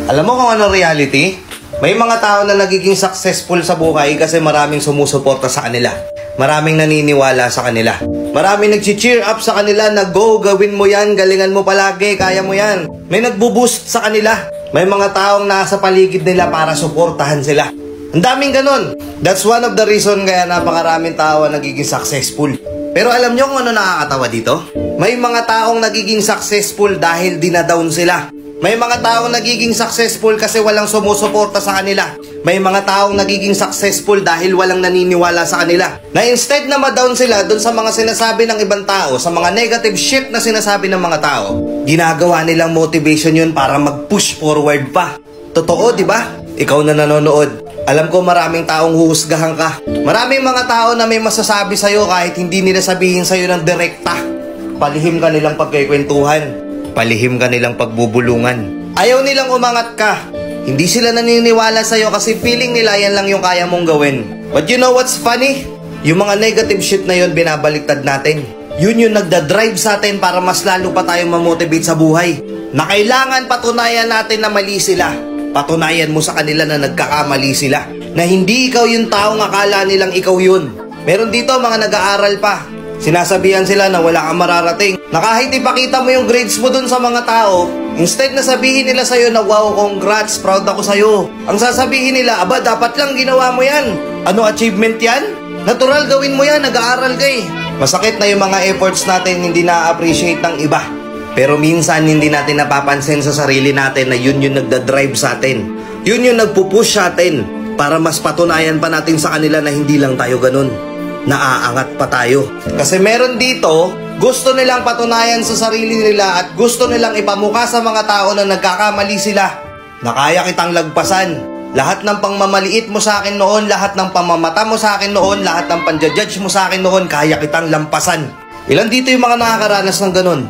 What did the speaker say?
Alam mo kung ano reality? May mga tao na nagiging successful sa buhay kasi maraming sumusuporta sa kanila. Maraming naniniwala sa kanila. Maraming nag-cheer up sa kanila na go, gawin mo yan, galingan mo palagi, kaya mo yan. May nagbo-boost sa kanila. May mga taong nasa paligid nila para suportahan sila. Ang daming ganun. That's one of the reason kaya napakaraming tao nagiging successful. Pero alam nyo kung ano nakakatawa dito? May mga taong nagiging successful dahil dinadown sila. May mga taong nagiging successful kasi walang sumusuporta sa kanila. May mga taong nagiging successful dahil walang naniniwala sa kanila. Na instead na ma-down sila dun sa mga sinasabi ng ibang tao, sa mga negative shit na sinasabi ng mga tao, ginagawa nilang motivation yun para mag-push forward pa. Totoo, di ba? Ikaw na nanonood. Alam ko maraming taong huhusgahan ka. Maraming mga tao na may masasabi sa'yo kahit hindi nila sabihin sa'yo ng direkta. Palihim ka nilang pagkikwentuhan. Palihim ka nilang pagbubulungan. Ayaw nilang umangat ka. Hindi sila naniniwala sa'yo kasi feeling nila yan lang yung kaya mong gawin. But you know what's funny? Yung mga negative shit na yun binabaliktad natin. Yun yung nagdadrive sa atin para mas lalo pa tayong mamotivate sa buhay. Na kailangan patunayan natin na mali sila. Patunayan mo sa kanila na nagkakamali sila. Na hindi ikaw yung taong akala nilang ikaw yun. Meron dito mga nag-aaral pa. Sinasabihan sila na wala kang mararating. Na kahit ipakita mo yung grades mo dun sa mga tao, instead na sabihin nila sa'yo na wow, congrats, proud ako sa'yo. Ang sasabihin nila, aba, dapat lang ginawa mo yan. Ano achievement yan? Natural gawin mo yan, nag-aaral ka eh. Masakit na yung mga efforts natin hindi na-appreciate ng iba. Pero minsan hindi natin napapansin sa sarili natin na yun yung nagdadrive sa atin. Yun yung nagpupush sa atin para mas patunayan pa natin sa kanila na hindi lang tayo ganun. Naaangat pa tayo. Kasi meron dito, gusto nilang patunayan sa sarili nila at gusto nilang ipamukha sa mga tao na nagkakamali sila. Na kaya kitang lagpasan. Lahat ng pangmamaliit mo sa akin noon, lahat ng pamamata mo sa akin noon, lahat ng panjudge mo sa akin noon, kaya kitang lampasan. Ilan dito yung mga nakakaranas ng ganun?